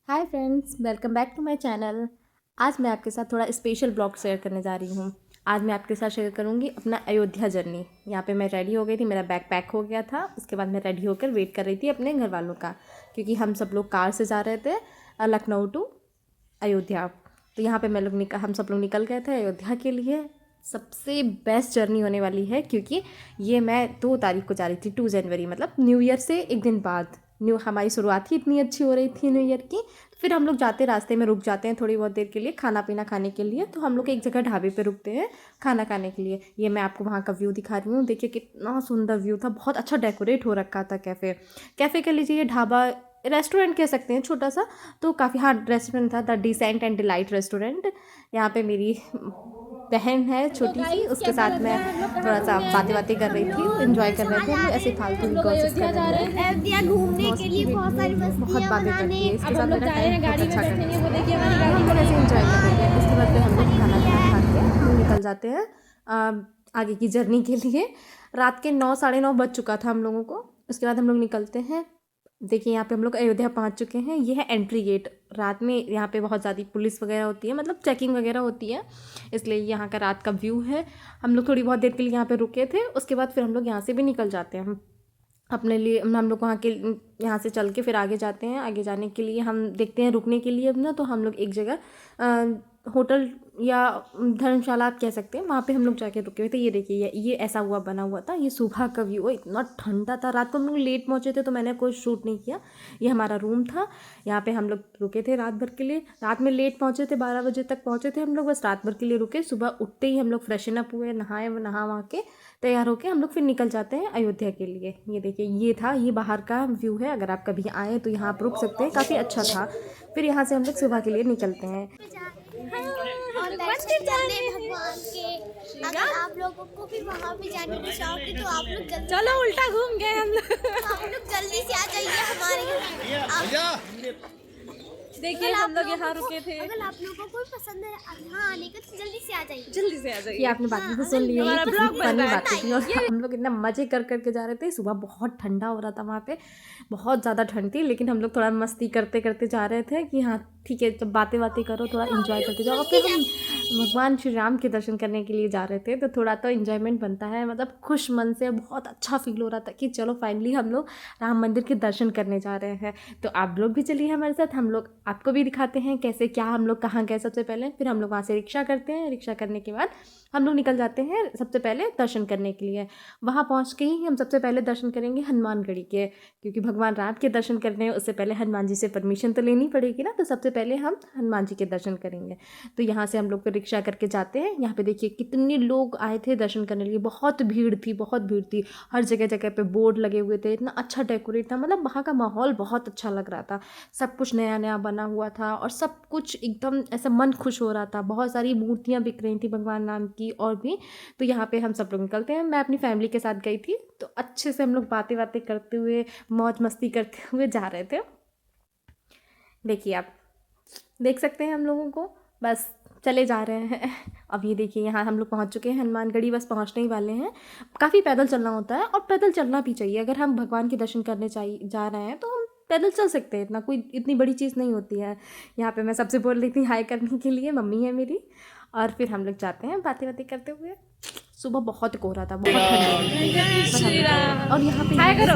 Hi friends, welcome back to my channel. आज मैं आपके साथ थोड़ा स्पेशल ब्लॉग शेयर करने जा रही हूँ। आज मैं आपके साथ शेयर करूँगी अपना अयोध्या जर्नी। यहाँ पे मैं रेडी हो गई थी, मेरा बैग पैक हो गया था। उसके बाद मैं रेडी होकर वेट कर रही थी अपने घर वालों का, क्योंकि हम सब लोग कार से जा रहे थे लखनऊ टू अयोध्या। तो यहाँ पर हम सब लोग निकल गए थे अयोध्या के लिए। सबसे बेस्ट जर्नी होने वाली है, क्योंकि ये मैं 2 तारीख को जा रही थी, 2 जनवरी, मतलब न्यू ईयर से एक दिन बाद। हमारी शुरुआत ही इतनी अच्छी हो रही थी न्यू ईयर की। फिर हम लोग जाते रास्ते में रुक जाते हैं थोड़ी बहुत देर के लिए खाना पीना खाने के लिए। तो हम लोग एक जगह ढाबे पे रुकते हैं खाना खाने के लिए। ये मैं आपको वहाँ का व्यू दिखा रही हूँ। देखिए कितना सुंदर व्यू था, बहुत अच्छा डेकोरेट हो रखा था। कैफ़े कह लीजिए, ये ढाबा रेस्टोरेंट कह सकते हैं, छोटा सा। तो काफ़ी, हाँ, रेस्टोरेंट था, the decent and delight restaurant. यहाँ पे मेरी बहन है छोटी सी, उसके साथ मैं थोड़ा सा बातें कर रही थी, एंजॉय कर रहे थे हम लोग ऐसे फालतू की गॉसिप्स कर रहे थे। अयोध्या घूमने के लिए बहुत सारी बहुत मस्तियाँ बातें बनाने। करती है, इसके अब साथ हम लोग मेरा जा रहे टाइम हैं, बहुत गाड़ी में अच्छा बैठेंगे। वो देखिए करता हमारी है। गाड़ी हम लोग खड़ी ऐसे है। एंजॉय कर रहे थे। उसके बाद फिर हम लोग खाना पीना खा के हम लोग निकल जाते हैं आगे की जर्नी के लिए। रात के 9 साढ़े 9 बज चुका था हम लोगों को। उसके बाद हम लोग निकलते हैं। देखिए यहाँ पे हम लोग अयोध्या पहुँच चुके हैं। ये है एंट्री गेट। रात में यहाँ पे बहुत ज़्यादा पुलिस वगैरह होती है, मतलब चेकिंग वगैरह होती है, इसलिए यहाँ का रात का व्यू है। हम लोग थोड़ी बहुत देर के लिए यहाँ पे रुके थे। उसके बाद फिर हम लोग यहाँ से भी निकल जाते हैं। हम अपने लिए हम लोग वहाँ के यहाँ से चल के फिर आगे जाते हैं। आगे जाने के लिए हम देखते हैं रुकने के लिए अपना। तो हम लोग एक जगह होटल या धर्मशाला आप कह सकते हैं, वहाँ पे हम लोग जाके रुके हुए थे। ये देखिए, ये ऐसा हुआ बना हुआ था। ये सुबह का व्यू है, इतना ठंडा था। रात को हम लोग लेट पहुँचे थे तो मैंने कोई शूट नहीं किया। ये हमारा रूम था, यहाँ पे हम लोग रुके थे रात भर के लिए। रात में लेट पहुँचे थे, 12 बजे तक पहुँचे थे हम लोग, बस रात भर के लिए रुके। सुबह उठते ही हम लोग फ्रेशन अप हुए, नहा वहा के तैयार होके हम लोग फिर निकल जाते हैं अयोध्या के लिए। ये देखिए, ये बाहर का व्यू है। अगर आप कभी आए तो यहाँ आप रुक सकते हैं, काफ़ी अच्छा था। फिर यहाँ से हम लोग सुबह के लिए निकलते हैं। और दर्शन करने भगवान के। अगर आप लोगों को भी वहाँ पे जाने की शौक है तो आप लोग जल्दी, चलो उल्टा घूम गए हम लोग। आप लोग जल्दी से आ जाइए हमारे घर। देखिए हम लोग यहाँ रुके थे। अगर आप लोगों को पसंद है यहाँ आने का तो जल्दी से आ जाइए। जल्दी से आ ये जाइए। आपने बातें तो सुन ली होंगी, हमारा कितनी ब्लॉग बन फनी रहा है। बातें थी। और हम लोग इतना मजे कर करके जा रहे थे। सुबह बहुत ठंडा हो रहा था वहाँ पे, बहुत ज़्यादा ठंड थी, लेकिन हम लोग थोड़ा मस्ती करते करते जा रहे थे कि हाँ ठीक है, जब बातें करो, थोड़ा इन्जॉय करते जाओ। और फिर हम भगवान श्री राम के दर्शन करने के लिए जा रहे थे, तो थोड़ा तो इन्जॉयमेंट बनता है, मतलब खुश मन से बहुत अच्छा फील हो रहा था कि चलो फाइनली हम लोग राम मंदिर के दर्शन करने जा रहे हैं। तो आप लोग भी चलिए हमारे साथ, हम लोग आपको भी दिखाते हैं कैसे क्या हम लोग कहाँ गए सबसे पहले। फिर हम लोग वहाँ से रिक्शा करते हैं, रिक्शा करने के बाद हम लोग निकल जाते हैं सबसे पहले दर्शन करने के लिए। वहाँ पहुँच के ही हम सबसे पहले दर्शन करेंगे हनुमानगढ़ी के, क्योंकि भगवान राम के दर्शन करने हैं उससे पहले हनुमान जी से परमिशन तो लेनी पड़ेगी ना। तो सबसे पहले हम हनुमान जी के दर्शन करेंगे। तो यहाँ से हम लोग फिर रिक्शा करके जाते हैं। यहाँ पे देखिए कितने लोग आए थे दर्शन करने के लिए, बहुत भीड़ थी, बहुत भीड़ थी। हर जगह जगह पे बोर्ड लगे हुए थे, इतना अच्छा डेकोरेट था, मतलब वहाँ का माहौल बहुत अच्छा लग रहा था। सब कुछ नया नया बना हुआ था और सब कुछ एकदम ऐसा मन खुश हो रहा था। बहुत सारी मूर्तियाँ बिक रही थी भगवान राम की और भी। तो यहाँ पे हम सब लोग निकलते हैं। मैं अपनी फैमिली के साथ गई थी, तो अच्छे से हम लोग बातें करते हुए, मौज मस्ती करते हुए जा रहे थे। देखिए, आप देख सकते हैं हम लोगों को, बस चले जा रहे हैं। अब ये देखिए, यहाँ हम लोग पहुँच चुके हैं हनुमानगढ़ी, बस पहुँचने ही वाले हैं। काफ़ी पैदल चलना होता है, और पैदल चलना भी चाहिए। अगर हम भगवान के दर्शन करने चाहिए जा रहे हैं तो हम पैदल चल सकते हैं, इतनी बड़ी चीज़ नहीं होती है। यहाँ पे मैं सबसे बोल रही थी हाय करने के लिए, मम्मी है मेरी। और फिर हम लोग जाते हैं बातें करते हुए। सुबह बहुत कोहरा था, बहुत ठंड हो रही थी, बस हम लोग जा रहे थे। और यहाँ पे हाय करो।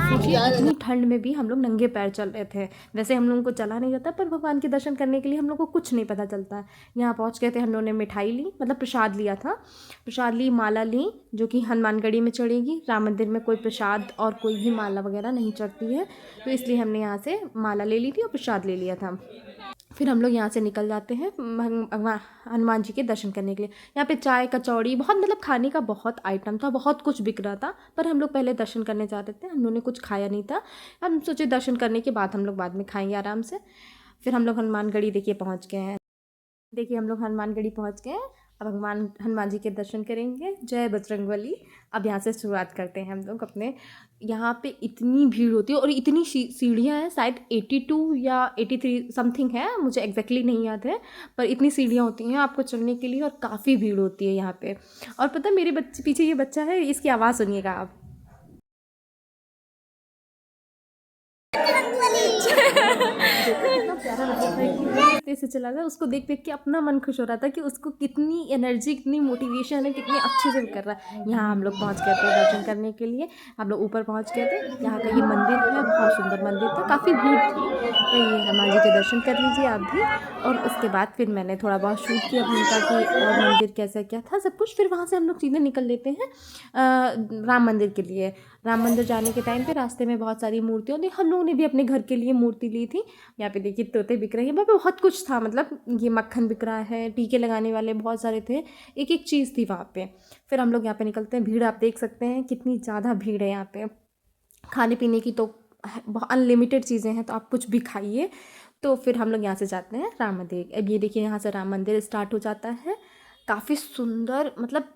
सोचिए, इतनी ठंड में भी हम लोग नंगे पैर चल रहे थे। वैसे हम लोगों को चला नहीं जाता, पर भगवान के दर्शन करने के लिए हम लोग को कुछ नहीं पता चलता। यहाँ पहुँच गए थे, हम लोगों ने मिठाई ली, मतलब प्रसाद लिया था। प्रसाद ली, माला ली, जो कि हनुमानगढ़ी में चढ़ेगी। राम मंदिर में कोई प्रसाद और कोई भी माला वगैरह नहीं चढ़ती है, तो इसलिए हमने यहाँ से माला ले ली थी और प्रसाद ले लिया था। फिर हम लोग यहाँ से निकल जाते हैं हनुमान जी के दर्शन करने के लिए। यहाँ पे चाय कचौड़ी, बहुत मतलब खाने का बहुत आइटम था, बहुत कुछ बिक रहा था। पर हम लोग पहले दर्शन करने जा रहे थे, हम लोगों ने कुछ खाया नहीं था। हम सोचे दर्शन करने के बाद हम लोग बाद में खाएंगे आराम से। फिर हम लोग हनुमानगढ़ी देखिए पहुँच गए हैं। देखिए हम लोग हनुमानगढ़ी पहुँच गए हैं। अब हनुमान जी के दर्शन करेंगे। जय बजरंगबली। अब यहाँ से शुरुआत करते हैं हम लोग अपने। यहाँ पे इतनी भीड़ होती है और इतनी सीढ़ियाँ हैं, शायद 82 या 83 समथिंग है, मुझे एग्जैक्टली नहीं याद है, पर इतनी सीढ़ियाँ होती हैं आपको चढ़ने के लिए, और काफ़ी भीड़ होती है यहाँ पे। और पता है, मेरे बच्चे पीछे ये बच्चा है, इसकी आवाज़ सुनिएगा आप। रहा था कि तेज से चला गया, उसको देख देख के अपना मन खुश हो रहा था कि उसको कितनी एनर्जी, कितनी मोटिवेशन है, कितनी अच्छे से कर रहा है। यहाँ हम लोग पहुँच गए थे दर्शन करने के लिए, हम लोग ऊपर पहुँच गए थे। यहाँ का ये मंदिर है, बहुत सुंदर मंदिर था, काफ़ी भीड़ थी, तो ये हनुमान जी के दर्शन कर लीजिए आप भी। और उसके बाद फिर मैंने थोड़ा बहुत शूट किया अपने का कि और मंदिर कैसा क्या था सब कुछ। फिर वहाँ से हम लोग सीधे निकल लेते हैं राम मंदिर के लिए। राम मंदिर जाने के टाइम पे रास्ते में बहुत सारी मूर्तियाँ थी, हम लोगों ने भी अपने घर के लिए मूर्ति ली थी। यहाँ पे देखिए तोते बिक रहे हैं, वहाँ पे बहुत कुछ था, मतलब ये मक्खन बिक रहा है, टीके लगाने वाले बहुत सारे थे, एक एक चीज़ थी वहाँ पे। फिर हम लोग यहाँ पे निकलते हैं, भीड़ आप देख सकते हैं कितनी ज़्यादा भीड़ है यहाँ पे। खाने पीने की तो बहुत अनलिमिटेड चीज़ें हैं, तो आप कुछ भी खाइए। तो फिर हम लोग यहाँ से जाते हैं राम मंदिर। अब ये देखिए यहाँ से राम मंदिर स्टार्ट हो जाता है, काफ़ी सुंदर, मतलब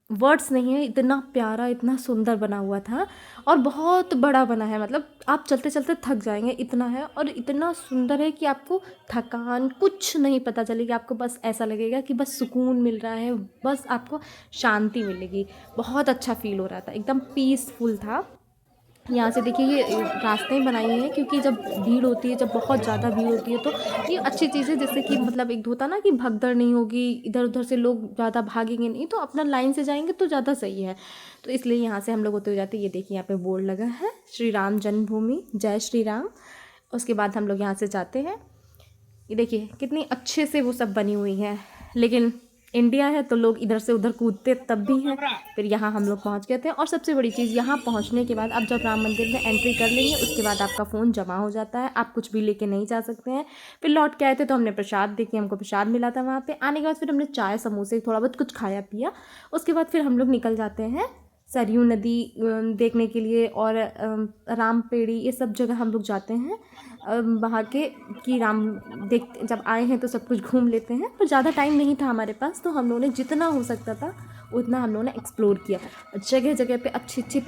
वर्ड्स नहीं है, इतना प्यारा, इतना सुंदर बना हुआ था और बहुत बड़ा बना है, मतलब आप चलते चलते थक जाएंगे, इतना है। और इतना सुंदर है कि आपको थकान कुछ नहीं पता चलेगी, आपको बस ऐसा लगेगा कि बस सुकून मिल रहा है, बस आपको शांति मिलेगी। बहुत अच्छा फील हो रहा था, एकदम पीसफुल था। यहाँ से देखिए ये रास्तें बनाई हैं क्योंकि जब भीड़ होती है, जब बहुत ज़्यादा भीड़ होती है, तो ये अच्छी चीज़ है, जैसे कि मतलब एक होता ना कि भगदड़ नहीं होगी, इधर उधर से लोग ज़्यादा भागेंगे नहीं, तो अपना लाइन से जाएंगे तो ज़्यादा सही है। तो इसलिए यहाँ से हम लोग होते हुए जाते हैं। ये देखिए यहाँ पे बोर्ड लगा है, श्री राम जन्मभूमि, जय श्री राम। उसके बाद हम लोग यहाँ से जाते हैं। ये देखिए कितनी अच्छे से वो सब बनी हुई है, लेकिन इंडिया है तो लोग इधर से उधर कूदते तब भी हैं। फिर यहाँ हम लोग पहुँच गए थे। और सबसे बड़ी चीज़, यहाँ पहुँचने के बाद आप जब राम मंदिर में एंट्री कर लेंगे, उसके बाद आपका फ़ोन जमा हो जाता है, आप कुछ भी लेके नहीं जा सकते हैं। फिर लौट के आए थे तो हमने प्रसाद देखिए, हमको प्रसाद मिला था वहाँ पे। आने के बाद फिर हमने चाय समोसे थोड़ा बहुत कुछ खाया पिया। उसके बाद फिर हम लोग निकल जाते हैं सरयू नदी देखने के लिए, और रामपेड़ी, ये सब जगह हम लोग जाते हैं। वहाँ के कि राम देख, जब आए हैं तो सब कुछ घूम लेते हैं। पर ज़्यादा टाइम नहीं था हमारे पास, तो हम लोगों ने जितना हो सकता था उतना हम लोगों ने एक्सप्लोर किया। जगह जगह पे अच्छी अच्छी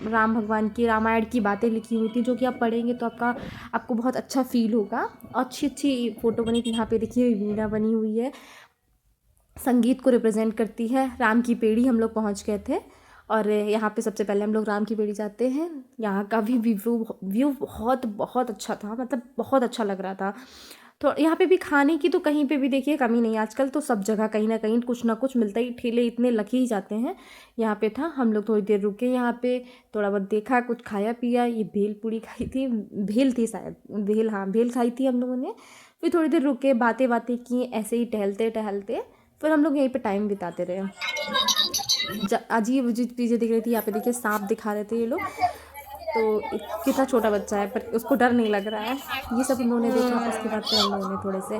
राम भगवान की, रामायण की बातें लिखी हुई थी, जो कि आप पढ़ेंगे तो आपको बहुत अच्छा फील होगा। अच्छी अच्छी फ़ोटो बनी थी। यहाँ पे देखिए वीणा बनी हुई है, संगीत को रिप्रेजेंट करती है। राम की पेड़ी हम लोग पहुंच गए थे, और यहाँ पे सबसे पहले हम लोग राम की पेड़ी जाते हैं। यहाँ का भी व्यू बहुत बहुत अच्छा था, मतलब बहुत अच्छा लग रहा था। तो यहाँ पे भी खाने की तो कहीं पे भी देखिए कमी नहीं, आजकल तो सब जगह कहीं ना कहीं कुछ ना कुछ मिलता ही, ठेले इतने लगे ही जाते हैं। यहाँ पे था, हम लोग थोड़ी देर रुके यहाँ पे, थोड़ा बहुत देखा, कुछ खाया पिया। ये भेल पूड़ी खाई थी, भेल थी शायद, भेल, हाँ भेल खाई थी हम लोगों ने। फिर थोड़ी देर रुके, बातें बातें की, ऐसे ही टहलते टहलते फिर हम लोग यहीं पे टाइम बिताते रहे। अजीब अजीब चीज़ें दिख रही थी। यहाँ पे देखिए सांप दिखा रहे थे ये लोग, तो कितना छोटा बच्चा है पर उसको डर नहीं लग रहा है। ये सब उन्होंने देखा। उसके बाद फिर हम लोगों ने थोड़े से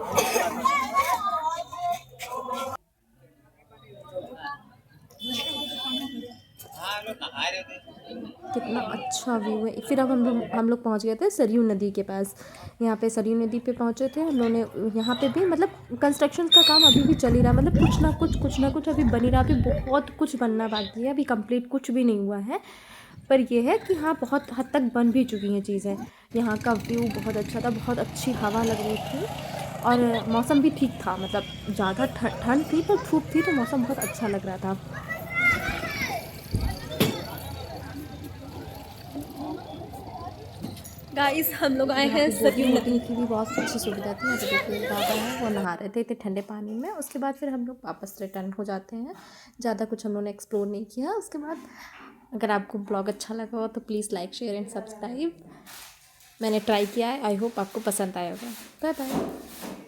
कितना अच्छा व्यू है। फिर अब हम लोग पहुँच गए थे सरयू नदी के पास। यहाँ पे सरयू नदी पे पहुँचे थे हम लोगों ने। यहाँ पे भी मतलब कंस्ट्रक्शन का काम अभी भी चल ही रहा है, मतलब कुछ ना कुछ अभी बन ही रहा। अभी बहुत कुछ बनना बाकी है, अभी कंप्लीट कुछ भी नहीं हुआ है। पर यह है कि हाँ बहुत हद तक बन भी चुकी हैं चीज़ें। यहाँ का व्यू बहुत अच्छा था, बहुत अच्छी हवा लग रही थी, और मौसम भी ठीक था, मतलब ज़्यादा ठंड थी पर धूप थी, तो मौसम बहुत अच्छा लग रहा था। गाइस हम लोग आए हैं सरयू नदी की भी बहुत अच्छी सुविधा थी। यहाँ पे देखिए दादा हैं, वो नहा रहे थे इतने ठंडे पानी में। उसके बाद फिर हम लोग वापस रिटर्न हो जाते हैं। ज़्यादा कुछ हम लोगों ने एक्सप्लोर नहीं किया। उसके बाद अगर आपको ब्लॉग अच्छा लगा हो तो please like, share and subscribe. मैंने ट्राई किया है, आई होप आपको पसंद आया होगा। Bye bye.